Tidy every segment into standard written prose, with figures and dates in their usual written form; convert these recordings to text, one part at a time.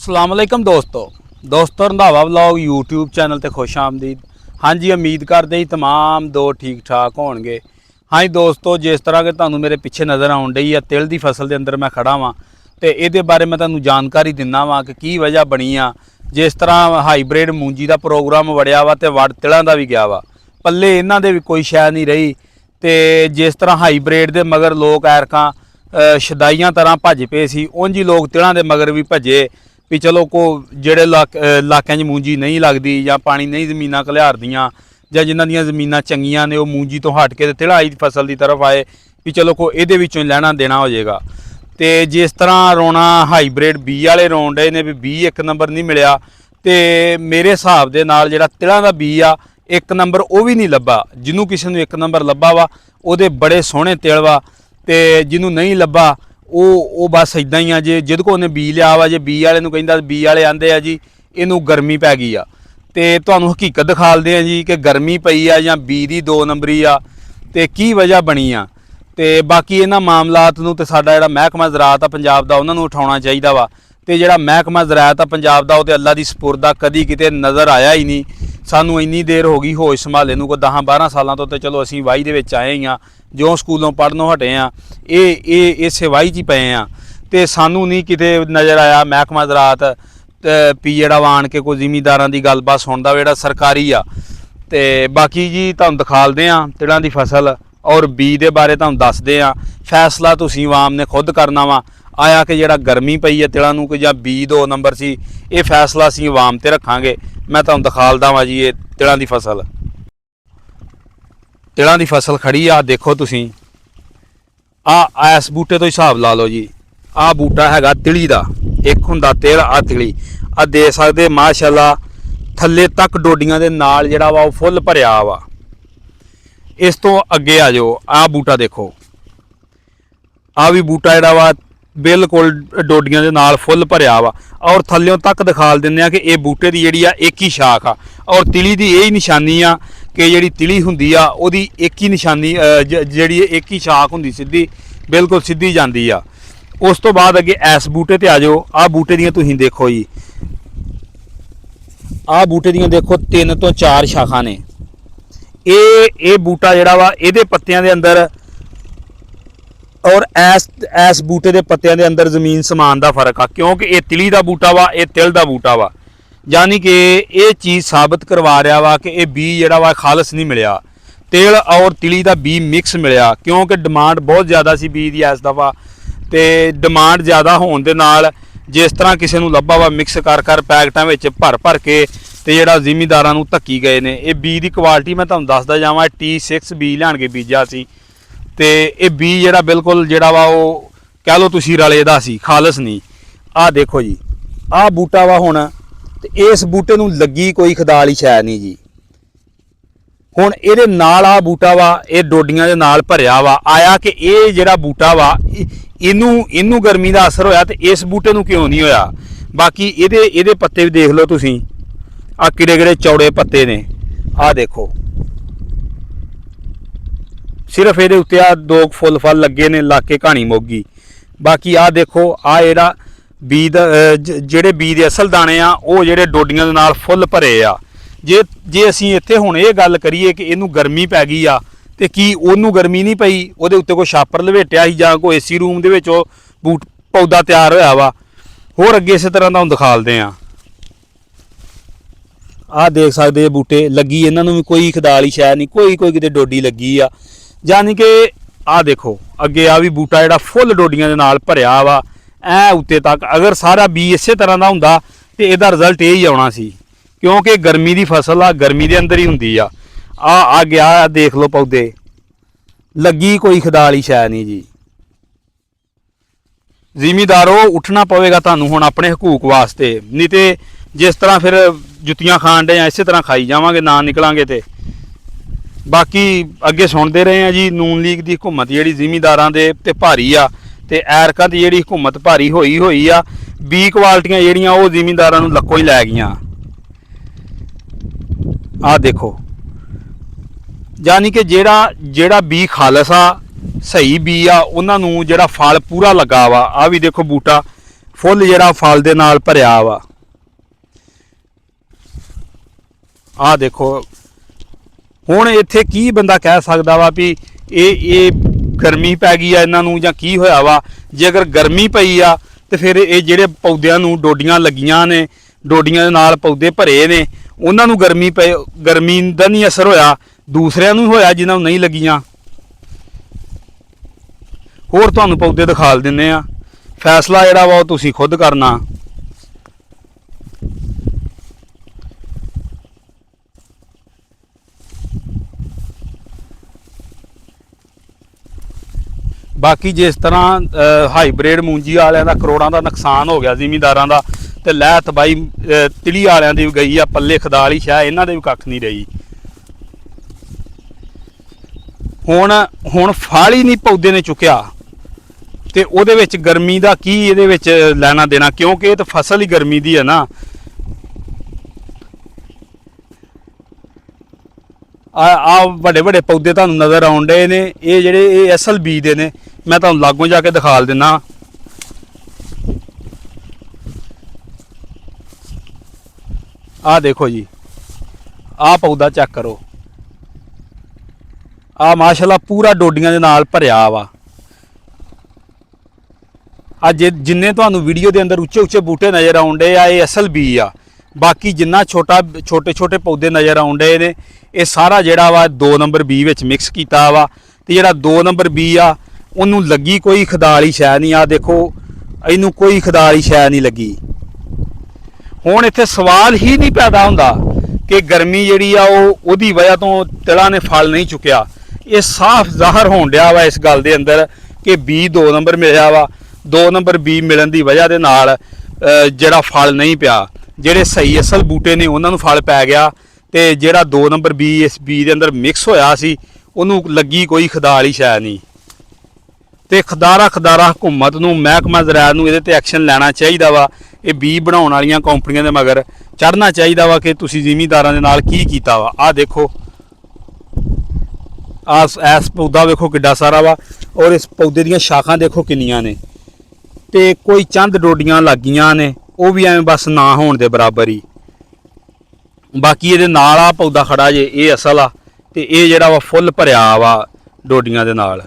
अस्सलाम वालेकुम दोस्तों रंधावा व्लॉग यूट्यूब चैनल ते खुश आमदीद। हाँ जी, उम्मीद करते ही तमाम दो ठीक ठाक होणगे। हाँ जी दोस्तों, जिस तरह के तुहानू मेरे पिछे नज़र आउण डई है, तिल की फसल के अंदर मैं खड़ा वां ते इहदे बारे मैं तुहानू जानकारी दिना वां कि की वजह बनी आ। जिस तरह हाईब्रिड मूंजी का प्रोग्राम वड़िया वा ते वड़ तिलों का भी गया वा, पल्ले इन्हां दे भी कोई शै नहीं रही। ते जिस तरह हाईब्रिड के मगर लोग ऐरकां शदाइयां तरह भज पे सी, उंज ही लोग तिलों के मगर भी भजे भी चलो को जेड़े इलाकों मूंजी नहीं लगती या पानी नहीं जमीनां घलियारदियां या जिन्हां दियां जमीनां चंगियां ने, वो मूंजी तो हट के तिड़ाई फसल की तरफ आए भी चलो को इहदे विचों लैना देना हो जाएगा। तो जिस तरह रोना हाईब्रिड बी वाले रोन डे ने भी बी एक नंबर नहीं मिलया, तो मेरे हिसाब के नाल जिहड़ा तिलों का बी आ एक नंबर वो भी नहीं लब्भा। जिन्हों किसी नूं एक नंबर लब्भा वा उहदे बड़े सोहणे तिल वा, ते जिन्हों नहीं लब्भा वो बस इदां ही आ। जे जिहदे कोल उहने बी लिया वा, जे बी वाले नूं कहिंदा बी वाले आंदे आ जी इनू गर्मी पै गई आ, ते तुहानूं हकीकत दिखालदे आ जी कि गर्मी पई आ या बी दी दो नंबरी आ ते की वजह बनी आ। ते बाकी इन्हां मामलात नूं ते साडा जिहड़ा महकमा ज़राअत आ पंजाब दा उन्हां नूं उठाउणा चाहीदा वा। ते जिहड़ा महकमा ज़राअत आ पंजाब दा, वो ते अल्लाह दी सपुर्द आ, कदी किते नज़र आया ही नहीं। सानूं इन्नी देर हो गई होश संभाले नूं, कोई 10-12 सालों तो चलो असीं वाही दे विच आए ही आ, जो स्कूलों पढ़नों हटे आ, इसे वाही च ही पे आ। ते सानूं नहीं किते नज़र आया महकमा ज़राअत भी जिहड़ा आण के कोई जिमीदारां दी गलबात सुणदा जिहड़ा सरकारी आ। ते बाकी जी तुहानूं दिखालदे आ तिलां दी फसल और बी दे बारे तुहानूं दसदे आ। फैसला तुसीं आवाम ने खुद करना वा आया कि जिहड़ा गर्मी पई है तिलां नूं कि जां बी दो नंबर सी, ये फैसला असीं आवाम ते रखांगे। मैं तुहानूं दिखालदा वां जी ये तिलां दी फसल, तिलां दी फसल खड़ी आ, देखो तुसीं इस बूटे तो हिसाब ला लो जी। आ बूटा हैगा तिली दा, एक हुंदा तिल आ तिली आ दे सकदे माशाअल्लाह थल्ले तक डोडियां दे नाल जिहड़ा वा फुੱਲ भरिया वा। इस तो अगे आ जाओ, आ बूटा देखो, आ भी बूटा जिहड़ा वा बिल्कुल डोडियां दे नाल फुੱਲ भरिया वा और थल्लों तक दिखाल दिंदे आ कि ये बूटे दी जिहड़ी आ एक ही शाख आ और तिली दी यही निशानी आ कि जिहड़ी तिली हुंदी आ ओहदी एक ही निशानी जिहड़ी एक ही शाख हुंदी सीधी बिल्कुल सीधी जांदी आ। उस तो बाद अगे इस बूटे ते आ जाओ, आ बूटे दियां तुसीं देखो जी, आ बूटे दियां देखो 3 तो 4 शाखां ने। ये बूटा जिहड़ा वा इहदे पत्तियां दे अंदर और इस बूटे के पत्तियां दे अंदर जमीन समान का फर्क आ, क्योंकि ये तिली का बूटा वा, ये तिल का बूटा वा। यानी कि ये चीज़ साबित करवा रहा वा कि ये बी जिहड़ा वा खालस नहीं मिलया, तिल और तिली का बी मिक्स मिलया। क्योंकि डिमांड बहुत ज़्यादा सी बी दी इस दफ़ा, तो डिमांड ज़्यादा होने दे नाल जिस तरह किसी नूं लब्भा वा मिक्स कर पैकटां विच भर के ते जिहड़ा जिमीदारां नूं धक्की गए ने। ये बी की क्वालिटी मैं तुहानूं दसदा जावां, T6 बी लिआण के बीजा सी ते ये बी जिहड़ा बिल्कुल जिहड़ा वा वो कह लो तुसीं रले दा सी, खालस नहीं। आ देखो जी, आ बूटा वा हुण ते इस बूटे नूं लगी कोई खदाली शै नहीं जी। हुण इहदे नाल आ बूटा वा ये डोडियां दे नाल भरिया वा, आया कि ये जिहड़ा बूटा वा इनू गर्मी का असर होया ते इस बूटे नूं क्यों नहीं होया। बाकी इहदे पत्ते भी देख लो तुसीं, आ किड़े चौड़े पत्ते ने। आ देखो सिर्फ ये उत्ते आ 2 फुੱਲ फल लगे ने, लाके कहानी मुक्की। बाकी आ देखो आ जिहड़ा बी जिहड़े बी दे असल दाने आ वो जिहड़े डोडियां दे नाल फुੱਲ भरे आ। जे असीं इत्थे हुण ये गल करिए कि इनू गर्मी पै गई आ ते की ओनू गर्मी नहीं पई, उहदे उत्ते कोई छापर लवेटिया ही जां कोई एसी रूम दे विच बूट पौधा तैयार होया वा। होर अगे इस तरह तुहानूं दिखालदे आ। आ देख सकदे बूटे लगी, इन्हां नूं भी कोई खदाली शै नहीं, कोई किते डोडी लगी आ। यानी कि आ देखो अगे आ भी बूटा जिहड़ा फुੱਲ डोडियां दे नाल भरिया वा ऐ उत्ते तक। अगर सारा बी इसे तरह का हुंदा ते इहदा रिजल्ट यही आउणा सी, क्योंकि गर्मी की फसल आ, गर्मी के अंदर ही हुंदी आ। आ गया देख लो पौधे, लगी कोई खदाली शै नहीं जी। जिमीदारों उठना पवेगा तुहानूं हुण अपने हकूक वास्ते, नहीं तो जिस तरह फिर जुत्तियां खाण डे इस तरह खाई जावांगे ना निकलांगे। तो बाकी अगे सुनते रहे हैं जी, नून लीग की हुकूमत जिहड़ी जिमीदारां दे ते भारी आ, ते ऐरकां दी जिहड़ी हुकूमत भारी होई आ। बी क्वालिटियां जिहड़ियां वो जिमीदारां नूं लक्कों ही लै गईयां। आ देखो यानी कि जेड़ा बी खालस आ सही बी आ, उन्हां नूं जिहड़ा फल पूरा लगा वा। आ भी देखो बूटा ਫੁੱਲ ਜਿਹੜਾ ਫਲ ਦੇ ਨਾਲ ਭਰਿਆ ਵਾ। ਆਹ ਦੇਖੋ, ਹੁਣ ਇੱਥੇ ਕੀ ਬੰਦਾ ਕਹਿ ਸਕਦਾ ਵਾ ਵੀ ਇਹ ਗਰਮੀ ਪੈ ਗਈ ਆ ਇਹਨਾਂ ਨੂੰ ਜਾਂ ਕੀ ਹੋਇਆ ਵਾ। ਜੇ ਅਗਰ ਗਰਮੀ ਪਈ ਆ ਤੇ ਫਿਰ ਇਹ ਜਿਹੜੇ ਪੌਦਿਆਂ ਨੂੰ ਡੋਡੀਆਂ ਲੱਗੀਆਂ ਨੇ, ਡੋਡੀਆਂ ਦੇ ਨਾਲ ਪੌਦੇ ਭਰੇ ਨੇ, ਉਹਨਾਂ ਨੂੰ ਗਰਮੀ ਦਾ ਨਹੀਂ ਅਸਰ ਹੋਇਆ, ਦੂਸਰਿਆਂ ਨੂੰ ਹੋਇਆ ਜਿਨ੍ਹਾਂ ਨੂੰ ਨਹੀਂ ਲੱਗੀਆਂ। ਹੋਰ ਤੁਹਾਨੂੰ ਪੌਦੇ ਦਿਖਾ ਦਿੰਨੇ ਆ, ਫੈਸਲਾ ਜਿਹੜਾ ਵਾ ਉਹ ਤੁਸੀਂ ਖੁਦ ਕਰਨਾ। ਬਾਕੀ ਜਿਸ ਤਰ੍ਹਾਂ ਹਾਈਬ੍ਰਿਡ ਮੂੰਜੀ ਵਾਲਿਆਂ ਦਾ ਕਰੋੜਾਂ ਦਾ ਨੁਕਸਾਨ ਹੋ ਗਿਆ ਜ਼ਿਮੀਂਦਾਰਾਂ ਦਾ, ਤੇ ਲੈ ਤਬਾਈ ਤਿਲੀ ਵਾਲਿਆਂ ਦੀ ਵੀ ਗਈ ਆ, ਪੱਲੇ ਖਦਾਲ ਹੀ ਸ਼ਾਇਦ ਇਹਨਾਂ ਦੇ ਵੀ ਕੱਖ ਨਹੀਂ ਰਹੀ। ਹੁਣ ਫਲ ਹੀ ਨਹੀਂ ਪੌਦੇ ਨੇ ਚੁੱਕਿਆ ਤੇ ਉਹਦੇ ਵਿੱਚ ਗਰਮੀ ਦਾ ਕੀ ਇਹਦੇ ਵਿੱਚ ਲੈਣਾ ਦੇਣਾ, ਕਿਉਂਕਿ ਇਹ ਤਾਂ ਫਸਲ ਹੀ ਗਰਮੀ ਦੀ ਹੈ ਨਾ। ਆ ਵੱਡੇ ਵੱਡੇ ਪੌਦੇ ਤੁਹਾਨੂੰ ਨਜ਼ਰ ਆਉਣ ਡਏ ਨੇ, ਇਹ ਜਿਹੜੇ ਇਹ ਅਸਲ ਬੀਜ ਦੇ ਨੇ। ਮੈਂ ਤੁਹਾਨੂੰ ਲਾਗੋਂ ਜਾ ਕੇ ਦਿਖਾ ਦਿੰਦਾ। ਆਹ ਦੇਖੋ ਜੀ, ਆਹ ਪੌਦਾ ਚੈੱਕ ਕਰੋ, ਆ ਮਾਸ਼ਾਅੱਲਾ ਪੂਰਾ ਡੋਡੀਆਂ ਦੇ ਨਾਲ ਭਰਿਆ ਵਾ। ਅੱਜ ਜਿੰਨੇ ਤੁਹਾਨੂੰ ਵੀਡੀਓ ਦੇ ਅੰਦਰ ਉੱਚੇ ਉੱਚੇ ਬੂਟੇ ਨਜ਼ਰ ਆਉਣ ਡੇ ਆ, ਇਹ ਅਸਲ ਬੀਜ ਆ। ਬਾਕੀ ਜਿੰਨਾ ਛੋਟੇ ਛੋਟੇ ਪੌਦੇ ਨਜ਼ਰ ਆਉਣ ਡੇ ਨੇ, ਇਹ ਸਾਰਾ ਜਿਹੜਾ ਵਾ 2 ਨੰਬਰ ਬੀ ਵਿੱਚ ਮਿਕਸ ਕੀਤਾ ਵਾ। ਤੇ ਜਿਹੜਾ 2 ਨੰਬਰ ਬੀ ਆ ਉਹਨੂੰ ਲੱਗੀ ਕੋਈ ਖਦਾਲੀ ਸ਼ੈ ਨਹੀਂ। ਆ ਦੇਖੋ, ਇਹਨੂੰ ਕੋਈ ਖਦਾਲੀ ਸ਼ੈ ਨਹੀਂ ਲੱਗੀ। ਹੁਣ ਇੱਥੇ ਸਵਾਲ ਹੀ ਨਹੀਂ ਪੈਦਾ ਹੁੰਦਾ ਕਿ ਗਰਮੀ ਜਿਹੜੀ ਆ ਉਹਦੀ ਵਜ੍ਹਾ ਤੋਂ ਤਿਲਾਂ ਨੇ ਫਲ ਨਹੀਂ ਚੁੱਕਿਆ। ਇਹ ਸਾਫ਼ ਜ਼ਾਹਰ ਹੋਣ ਡਿਆ ਵਾ ਇਸ ਗੱਲ ਦੇ ਅੰਦਰ ਕਿ ਬੀ 2 ਨੰਬਰ ਮਿਲਿਆ ਵਾ। 2 ਨੰਬਰ ਬੀ ਮਿਲਣ ਦੀ ਵਜ੍ਹਾ ਦੇ ਨਾਲ ਜਿਹੜਾ ਫਲ ਨਹੀਂ ਪਿਆ, ਜਿਹੜੇ ਸਹੀ ਅਸਲ ਬੂਟੇ ਨੇ ਉਹਨਾਂ ਨੂੰ ਫਲ ਪੈ ਗਿਆ, ਤੇ ਜਿਹੜਾ 2 ਨੰਬਰ ਬੀ ਇਸ ਬੀ ਦੇ ਅੰਦਰ ਮਿਕਸ ਹੋਇਆ ਸੀ ਉਹਨੂੰ ਲੱਗੀ ਕੋਈ ਖਦਾਲੀ ਸ਼ੈ ਨਹੀਂ। ਤੇ ਖਦਾਰਾ ਹਕੂਮਤ ਨੂੰ, ਮਹਿਕਮਾ ਜ਼ਰਾਇਤ ਨੂੰ ਇਹਦੇ ਤੇ ਐਕਸ਼ਨ ਲੈਣਾ ਚਾਹੀਦਾ ਵਾ। ਇਹ ਬੀ ਬਣਾਉਣ ਵਾਲੀਆਂ ਕੰਪਨੀਆਂ ਦੇ ਮਗਰ ਚੜ੍ਹਨਾ ਚਾਹੀਦਾ ਵਾ ਕਿ ਤੁਸੀਂ ਜ਼ਿਮੀਂਦਾਰਾਂ ਦੇ ਨਾਲ ਕੀ ਕੀਤਾ ਵਾ। ਆਹ ਦੇਖੋ, ਐਸ ਪੌਦਾ ਵੇਖੋ ਕਿੱਡਾ ਸਾਰਾ ਵਾ, ਔਰ ਇਸ ਪੌਦੇ ਦੀਆਂ ਸ਼ਾਖਾਂ ਦੇਖੋ ਕਿੰਨੀਆਂ ਨੇ, ਤੇ ਕੋਈ ਚੰਦ ਡੋਡੀਆਂ ਲੱਗੀਆਂ ਨੇ, ਉਹ ਵੀ ਐਵੇਂ ਬਸ ਨਾ ਹੋਣ ਦੇ ਬਰਾਬਰ ਹੀ। ਬਾਕੀ ਇਹਦੇ ਨਾਲ ਆ ਪੌਦਾ ਖੜਾ ਜੇ, ਇਹ ਅਸਲ ਆ, ਤੇ ਇਹ ਜਿਹੜਾ ਵਾ ਫੁੱਲ ਭਰਿਆ ਵਾ ਡੋਡੀਆਂ ਦੇ ਨਾਲ।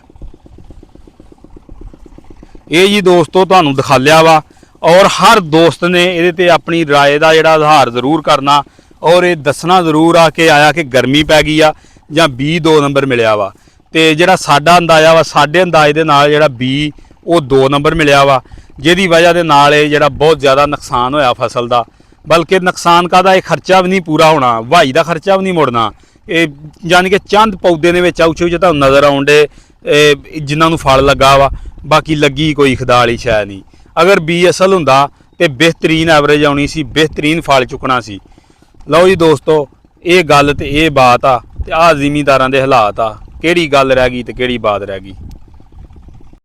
ਇਹ ਜੀ ਦੋਸਤੋ ਤੁਹਾਨੂੰ ਦਿਖਾ ਲਿਆ ਵਾ, ਔਰ ਹਰ ਦੋਸਤ ਨੇ ਇਹਦੇ ਤੇ ਆਪਣੀ ਰਾਏ ਦਾ ਜਿਹੜਾ ਇਜ਼ਹਾਰ ਜ਼ਰੂਰ ਕਰਨਾ, ਔਰ ਇਹ ਦੱਸਣਾ ਜ਼ਰੂਰ ਆ ਕਿ ਆਇਆ ਕਿ ਗਰਮੀ ਪੈ ਗਈ ਆ ਜਾਂ ਬੀ 2 ਨੰਬਰ ਮਿਲਿਆ ਵਾ। ਤੇ ਜਿਹੜਾ ਸਾਡਾ ਅੰਦਾਜ਼ਾ ਵਾ, ਸਾਡੇ ਅੰਦਾਜ਼ੇ ਦੇ ਨਾਲ ਜਿਹੜਾ ਬੀ ਉਹ 2 ਨੰਬਰ ਮਿਲਿਆ ਵਾ, ਜਿਹਦੀ ਵਜ੍ਹਾ ਦੇ ਨਾਲ ਇਹ ਜਿਹੜਾ ਬਹੁਤ ਜ਼ਿਆਦਾ ਨੁਕਸਾਨ ਹੋਇਆ ਫਸਲ ਦਾ। ਬਲਕਿ ਨੁਕਸਾਨ ਕਾਹਦਾ, ਇਹ ਖਰਚਾ ਵੀ ਨਹੀਂ ਪੂਰਾ ਹੋਣਾ, ਵਾਈ ਦਾ ਖਰਚਾ ਵੀ ਨਹੀਂ ਮੁੜਨਾ। ਇਹ ਯਾਨੀ ਕਿ ਚੰਦ ਪੌਦੇ ਦੇ ਵਿੱਚ ਉੱਚੇ ਤੁਹਾਨੂੰ ਨਜ਼ਰ ਆਉਂਦੇ ਜਿਨ੍ਹਾਂ ਨੂੰ ਫਲ ਲੱਗਾ ਵਾ, ਬਾਕੀ ਲੱਗੀ ਕੋਈ ਖਦਾਲੀ ਸ਼ੈ ਨਹੀਂ। ਅਗਰ ਬੀ ਅਸਲ ਹੁੰਦਾ ਤੇ ਬਿਹਤਰੀਨ ਐਵਰੇਜ ਆਉਣੀ ਸੀ, ਬਿਹਤਰੀਨ ਫਲ ਚੁੱਕਣਾ ਸੀ। ਲਓ ਜੀ ਦੋਸਤੋ, ਇਹ ਗੱਲ ਤੇ ਇਹ ਬਾਤ ਆ, ਤੇ ਆਹ ਜ਼ਿਮੀਂਦਾਰਾਂ ਦੇ ਹਾਲਾਤ ਆ। ਕਿਹੜੀ ਗੱਲ ਰਹਿ ਗਈ ਤੇ ਕਿਹੜੀ ਬਾਤ ਰਹਿ ਗਈ।